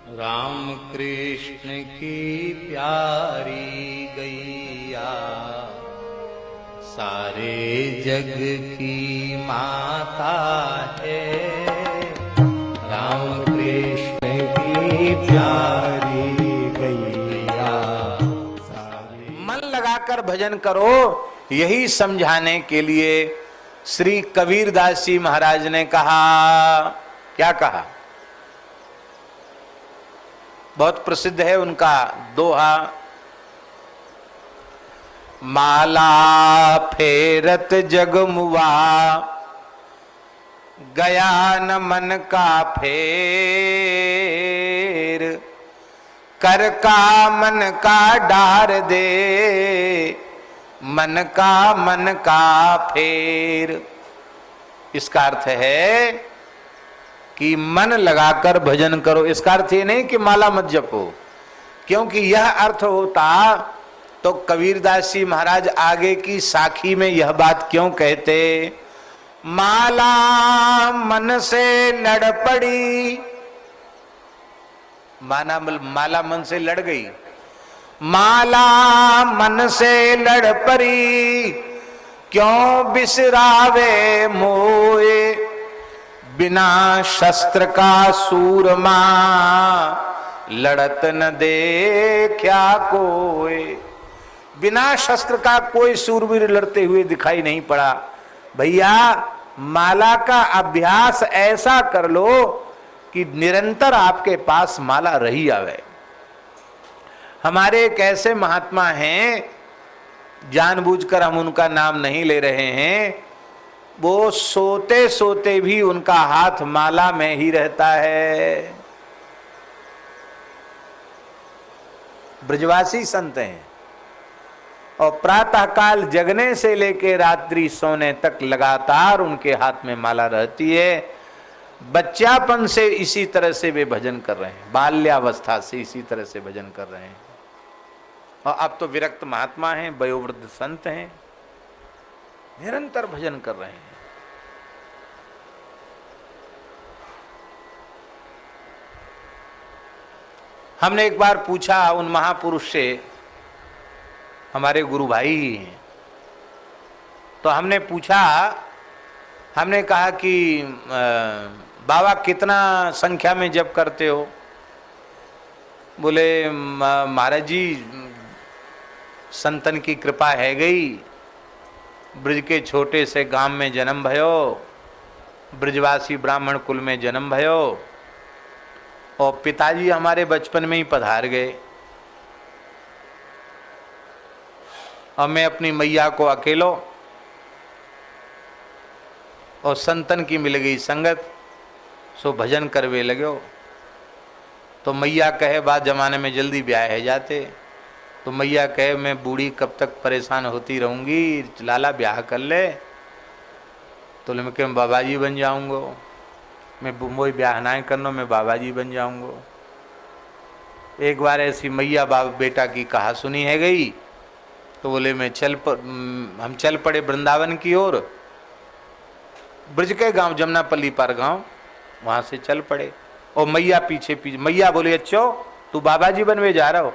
राम कृष्ण की प्यारी गैया सारे जग की माता है। राम कृष्ण की प्यारी गैया सारे। मन लगाकर भजन करो, यही समझाने के लिए श्री कबीरदास जी महाराज ने कहा। क्या कहा? बहुत प्रसिद्ध है उनका दोहा। माला फेरत जगमुआ गया न मन का फेर, कर का मन का डार दे मन का फेर। इसका अर्थ है कि मन लगाकर भजन करो। इसका अर्थ ये नहीं कि माला मत जपो, क्योंकि यह अर्थ होता तो कबीरदास जी महाराज आगे की साखी में यह बात क्यों कहते? माला मन से लड़ पड़ी, माला मन से लड़ गई। माला मन से लड़ पड़ी, क्यों बिसरावे मोए, बिना शस्त्र का सूरमा लड़त न देखा कोई। बिना शस्त्र का कोई सूरवीर लड़ते हुए दिखाई नहीं पड़ा। भैया माला का अभ्यास ऐसा कर लो कि निरंतर आपके पास माला रही आवे। हमारे एक ऐसे महात्मा हैं, जानबूझकर हम उनका नाम नहीं ले रहे हैं, वो सोते सोते भी उनका हाथ माला में ही रहता है। ब्रजवासी संत हैं और प्रातःकाल जगने से लेकर रात्रि सोने तक लगातार उनके हाथ में माला रहती है। बच्चापन से इसी तरह से वे भजन कर रहे हैं, बाल्यावस्था से इसी तरह से भजन कर रहे हैं। और अब तो विरक्त महात्मा हैं, वयोवृद्ध संत हैं, निरंतर भजन कर रहे हैं। हमने एक बार पूछा उन महापुरुष से, हमारे गुरु भाई ही हैं, तो हमने पूछा, हमने कहा कि बाबा कितना संख्या में जप करते हो? बोले महाराज जी संतन की कृपा है गई, ब्रज के छोटे से गांव में जन्म भयो, ब्रजवासी ब्राह्मण कुल में जन्म भयो, और पिताजी हमारे बचपन में ही पधार गए, और मैं अपनी मैया को अकेलो, और संतन की मिल गई संगत, सो भजन करवे लगो। तो मैया कहे बाद जमाने में जल्दी ब्याह है जाते, तो मैया कहे मैं बूढ़ी कब तक परेशान होती रहूँगी, लाला ब्याह कर ले। तो मैं कह बाबा जी बन जाऊँगो, मैं वही ब्याह ना करना, मैं बाबा जी बन जाऊँगो। एक बार ऐसी मैया बाप बेटा की कहा सुनी है गई, तो बोले हम चल पड़े वृंदावन की ओर। ब्रज के गांव जमुनापल्ली पार गांव, वहाँ से चल पड़े, और मैया पीछे पीछे। मैया बोले अच्छो तू बाबा जी बनवे जा रहा हो,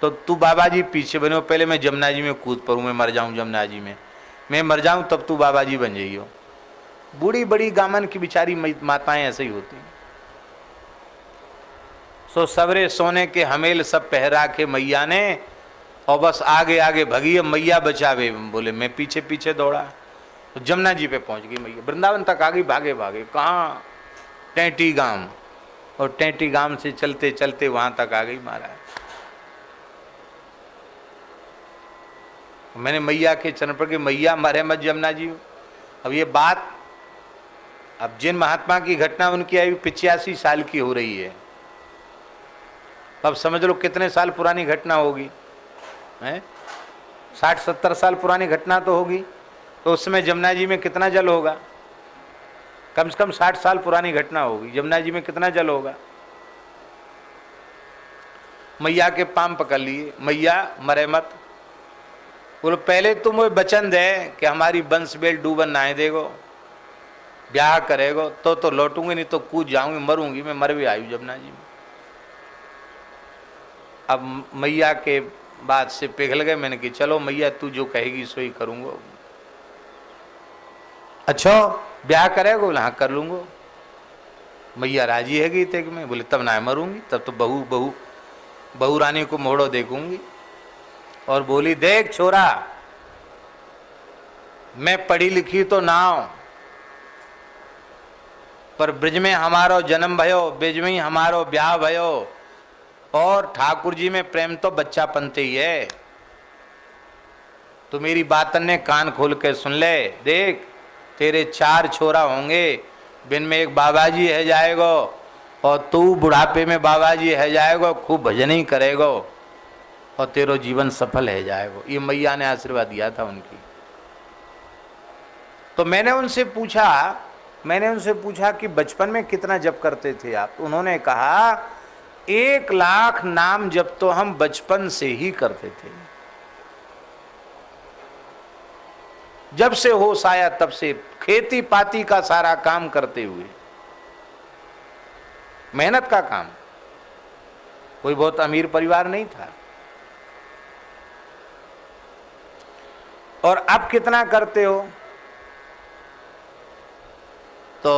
तो तू बाबा जी पीछे बनो, पहले मैं जमुना जी में कूद पड़ूँ, मैं मर जाऊँ जमुना जी में, मैं मर जाऊँ तब तू बाबा जी बन जाइयो। बूढ़ी बड़ी गामन की बिचारी माताएं ऐसे ही होती। सो सवरे सोने के हमेल सब पहरा के मैया ने, और बस आगे आगे भगी, मैया बचावे। बोले मैं पीछे पीछे दौड़ा, तो जमुना जी पे पहुंच गई मैया, वृंदावन तक आ गई भागे भागे। कहाँ? टेंटी गांव, और टेंटी गांव से चलते चलते वहां तक आ गई महाराज। मैंने मैया के चरण पर कि मैया मरे मत जमुना जी। अब ये बात, अब जिन महात्मा की घटना उनकी आयु 85 साल की हो रही है, अब समझ लो कितने साल पुरानी घटना होगी, हैं? 60-70 साल पुरानी घटना तो होगी। तो उस समय जमुना जी में कितना जल होगा? कम से कम 60 साल पुरानी घटना होगी। जमुना जी में कितना जल होगा? मैया के पांव पकड़ लिए, मैया मरे मत। बोलो पहले तुम वो वचन दे कि हमारी बंस बेल डूबन ना देगो, ब्याह करेगो तो लौटूंगी, नहीं तो कूद जाऊंगी, मरूंगी। मैं मर भी आई जमुना जी में। अब मैया के बात से पिघल गए। मैंने कि चलो मैया तू जो कहेगी सो ही करूँगा। अच्छा ब्याह करेगा? बोले हाँ कर लूँगा। मैया राजी है गई थे कि मैं, बोले तब ना मरूंगी, तब तो बहू रानी को मोड़ो देखूंगी। और बोली देख छोरा, मैं पढ़ी लिखी तो ना हूं, पर ब्रिज में हमारो जन्म भयो, ब्रिज में ही हमारो ब्याह भयो, और ठाकुर जी में प्रेम तो बच्चा पनते ही है। तो मेरी बातन ने कान खोल के सुन ले। देख तेरे 4 छोरा होंगे, बिन में एक बाबाजी है जाएगो, और तू बुढ़ापे में बाबाजी है जाएगो, खूब भजन ही करेगो और तेरो जीवन सफल है जाएगो। ये मैया ने आशीर्वाद दिया था उनकी। तो मैंने उनसे पूछा कि बचपन में कितना जप करते थे आप? तो उन्होंने कहा 1 लाख नाम जप तो हम बचपन से ही करते थे। जब से होश आया तब से खेती पाती का सारा काम करते हुए, मेहनत का काम। कोई बहुत अमीर परिवार नहीं था। और अब कितना करते हो? तो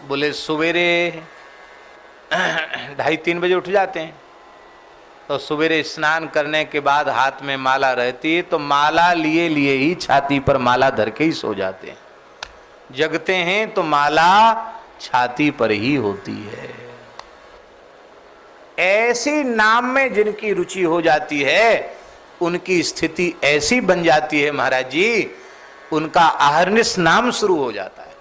बोले सवेरे 2:30-3 बजे उठ जाते हैं। तो सवेरे स्नान करने के बाद हाथ में माला रहती है, तो माला लिए लिए ही छाती पर माला धर के ही सो जाते हैं। जगते हैं तो माला छाती पर ही होती है। ऐसी नाम में जिनकी रुचि हो जाती है, उनकी स्थिति ऐसी बन जाती है महाराज जी, उनका अहर्निश नाम शुरू हो जाता है।